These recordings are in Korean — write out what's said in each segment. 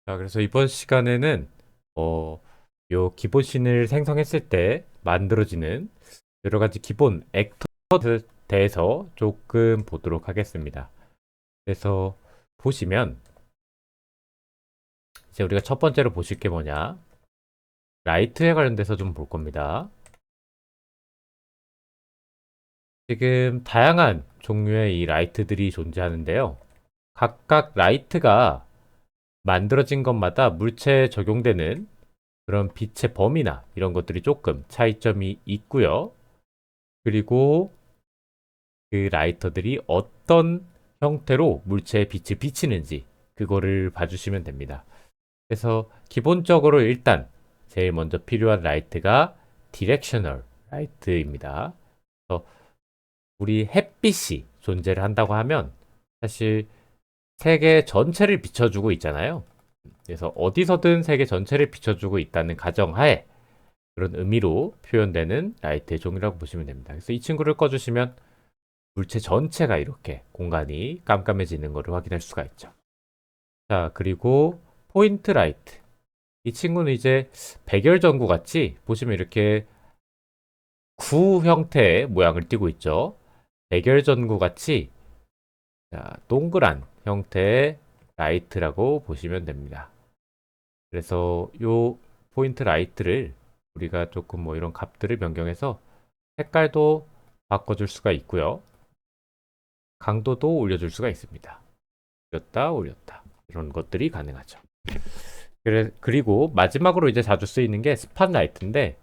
자, 그래서 이번 시간에는 어, 요 기본 씬을 생성했을 때 만들어지는 여러 가지 기본 액터에 대해서 조금 보도록 하겠습니다. 그래서 보시면 이제 우리가 첫 번째로 보실 게 뭐냐? 라이트에 관련돼서 좀 볼 겁니다. 지금 다양한 종류의 이 라이트들이 존재하는데요. 각각 라이트가 만들어진 것마다 물체에 적용되는 그런 빛의 범위나 이런 것들이 조금 차이점이 있고요. 그리고 그 라이터들이 어떤 형태로 물체에 빛을 비치는지 그거를 봐주시면 됩니다. 그래서 기본적으로 일단 제일 먼저 필요한 라이트가 디렉셔널 라이트입니다. 그래서 우리 햇빛이 존재를 한다고 하면 사실 세계 전체를 비춰주고 있잖아요. 그래서 어디서든 세계 전체를 비춰주고 있다는 가정하에 그런 의미로 표현되는 라이트의 종이라고 보시면 됩니다. 그래서 이 친구를 꺼주시면 물체 전체가 이렇게 공간이 깜깜해지는 것을 확인할 수가 있죠. 자, 그리고 포인트 라이트. 이 친구는 이제 백열전구 같이 보시면 이렇게 구 형태의 모양을 띠고 있죠. 백열전구 같이 동그란 형태의 라이트라고 보시면 됩니다. 그래서 이 포인트 라이트를 우리가 조금 뭐 이런 값들을 변경해서 색깔도 바꿔줄 수가 있고요. 강도도 올려줄 수가 있습니다. 올렸다, 올렸다. 이런 것들이 가능하죠. 그리고 마지막으로 이제 자주 쓰이는 게 스팟라이트인데,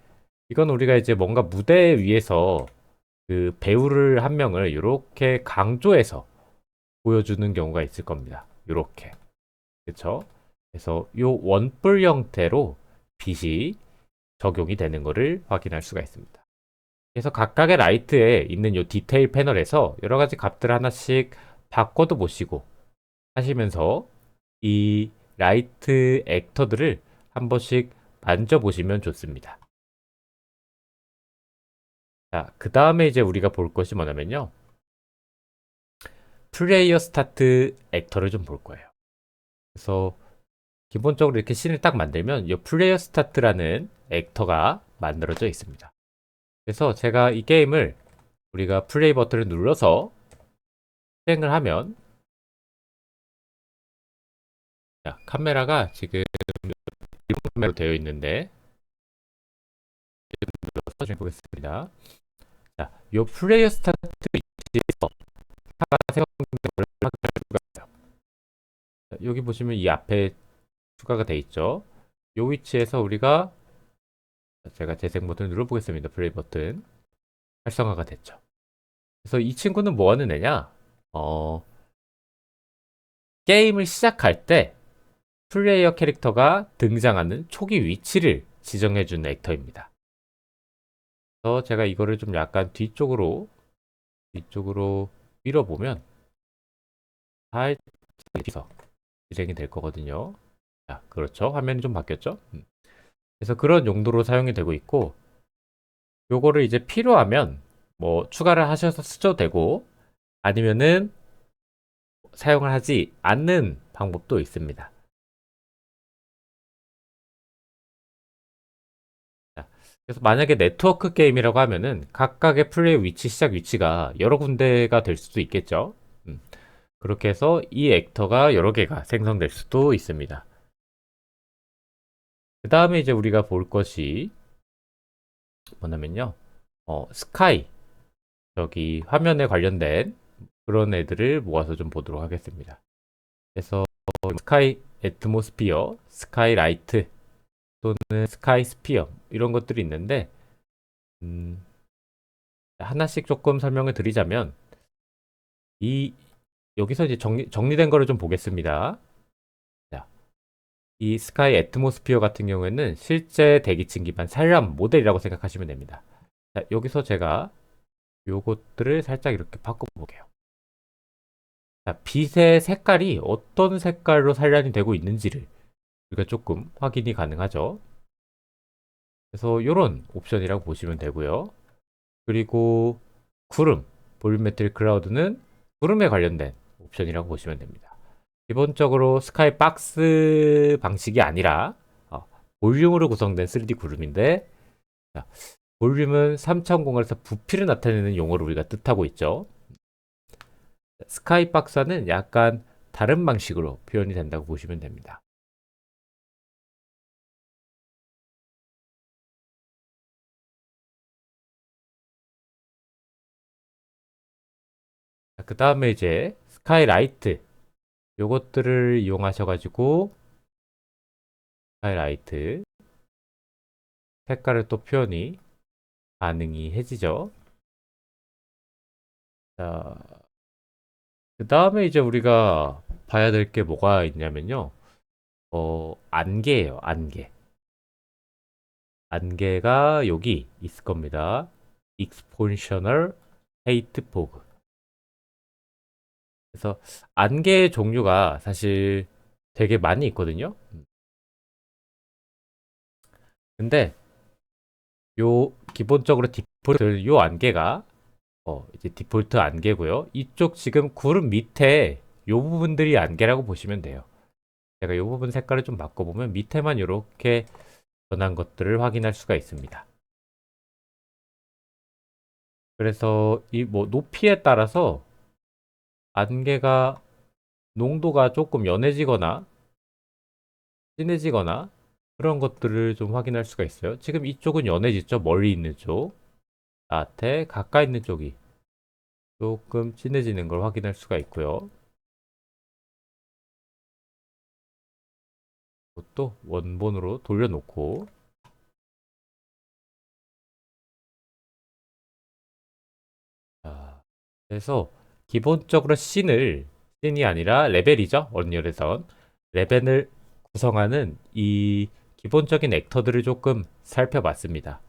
이건 우리가 이제 뭔가 무대 위에서 그 배우를 한 명을 이렇게 강조해서 보여주는 경우가 있을 겁니다. 이렇게. 그렇죠? 그래서 이 원뿔 형태로 빛이 적용이 되는 것을 확인할 수가 있습니다. 그래서 각각의 라이트에 있는 이 디테일 패널에서 여러 가지 값들 하나씩 바꿔도 보시고 하시면서 이 라이트 액터들을 한 번씩 만져보시면 좋습니다. 자, 그 다음에 이제 우리가 볼 것이 뭐냐면요. 플레이어 스타트 액터를 좀 볼 거예요. 그래서 기본적으로 이렇게 씬을 딱 만들면 이 플레이어 스타트라는 액터가 만들어져 있습니다. 그래서 제가 이 게임을 우리가 플레이 버튼을 눌러서 실행을 하면 자, 카메라가 지금 리본 카메라로 되어 있는데 좀 보겠습니다. 자, 이 플레이어 스타트 위치에서 차가 세워진 걸 확인할 수가 있어요. 자, 여기 보시면 이 앞에 추가가 돼 있죠. 이 위치에서 우리가 제가 재생 버튼을 눌러보겠습니다. 플레이 버튼 활성화가 됐죠. 그래서 이 친구는 뭐 하는 애냐? 게임을 시작할 때 플레이어 캐릭터가 등장하는 초기 위치를 지정해주는 액터입니다. 그래서 제가 이거를 좀 약간 뒤쪽으로 밀어보면 살짝 실행이 될 거거든요. 자, 그렇죠. 화면이 좀 바뀌었죠? 그래서 그런 용도로 사용이 되고 있고, 요거를 이제 필요하면 뭐 추가를 하셔서 쓰셔도 되고, 아니면은 사용을 하지 않는 방법도 있습니다. 자, 그래서 만약에 네트워크 게임이라고 하면은 각각의 플레이 위치, 시작 위치가 여러 군데가 될 수도 있겠죠. 음, 그렇게 해서 이 액터가 여러 개가 생성될 수도 있습니다. 그 다음에 이제 우리가 볼 것이 뭐냐면요. 스카이. 저기 화면에 관련된 그런 애들을 모아서 좀 보도록 하겠습니다. 그래서 스카이 애트모스피어, 스카이 라이트 또는 스카이 스피어 이런 것들이 있는데 음, 하나씩 조금 설명을 드리자면 이 여기서 이제 정리된 거를 좀 보겠습니다. 자, 이 스카이 애트모스피어 같은 경우에는 실제 대기층 기반 산람 모델이라고 생각하시면 됩니다. 자, 여기서 제가 요것들을 살짝 이렇게 바꿔볼게요. 자, 빛의 색깔이 어떤 색깔로 산란이 되고 있는지를 우리가 조금 확인이 가능하죠. 그래서 이런 옵션이라고 보시면 되고요. 그리고 구름, 볼륨메트릭 클라우드는 구름에 관련된 옵션이라고 보시면 됩니다. 기본적으로 스카이박스 방식이 아니라 볼륨으로 구성된 3D 구름인데, 자, 볼륨은 3000공간에서 부피를 나타내는 용어를 우리가 뜻하고 있죠. 스카이박스와는 약간 다른 방식으로 표현이 된다고 보시면 됩니다. 그 다음에 이제 스카이라이트, 요것들을 이용하셔가지고 스카이라이트 색깔을 또 표현이 가능이 해지죠. 자, 그 다음에 이제 우리가 봐야 될 게 뭐가 있냐면요. 안개예요, 안개. 안개가 여기 있을 겁니다. Exponential Height Fog. 그래서 안개의 종류가 사실 되게 많이 있거든요. 근데 요 기본적으로 디폴트 요 안개가 이제 디폴트 안개고요. 이쪽 지금 구름 밑에 요 부분들이 안개라고 보시면 돼요. 제가 요 부분 색깔을 좀 바꿔보면 밑에만 이렇게 변한 것들을 확인할 수가 있습니다. 그래서 이 뭐 높이에 따라서 안개가 농도가 조금 연해지거나 진해지거나 그런 것들을 좀 확인할 수가 있어요. 지금 이쪽은 연해졌죠? 멀리 있는 쪽. 나한테 가까이 있는 쪽이 조금 진해지는 걸 확인할 수가 있고요. 이것도 원본으로 돌려놓고, 자, 그래서 기본적으로 씬이 아니라 레벨이죠. 언리얼에선 레벨을 구성하는 이 기본적인 액터들을 조금 살펴봤습니다.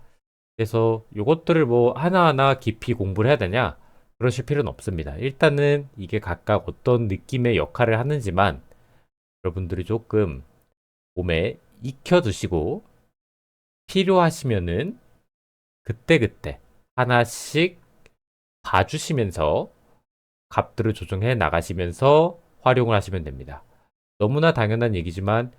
그래서 요것들을 뭐 하나하나 깊이 공부를 해야 되냐? 그러실 필요는 없습니다. 일단은 이게 각각 어떤 느낌의 역할을 하는지만 여러분들이 조금 몸에 익혀두시고 필요하시면은 그때그때 하나씩 봐주시면서 값들을 조정해 나가시면서 활용을 하시면 됩니다. 너무나 당연한 얘기지만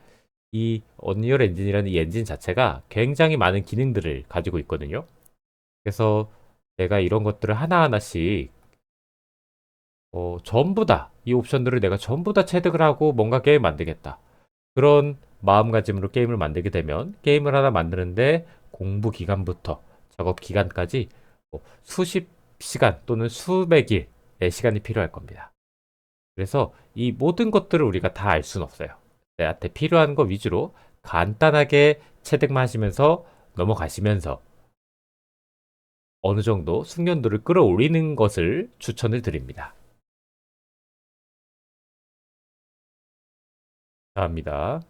이 언리얼 엔진이라는 이 엔진 자체가 굉장히 많은 기능들을 가지고 있거든요. 그래서 내가 이런 것들을 하나하나씩 전부 다 이 옵션들을 내가 전부 다 체득을 하고 뭔가 게임 만들겠다. 그런 마음가짐으로 게임을 만들게 되면 게임을 하나 만드는데 공부 기간부터 작업 기간까지 수십 시간 또는 수백 일의 시간이 필요할 겁니다. 그래서 이 모든 것들을 우리가 다 알 수는 없어요. 내한테 필요한 거 위주로 간단하게 체득만 하시면서 넘어가시면서 어느 정도 숙련도를 끌어올리는 것을 추천을 드립니다. 감사합니다.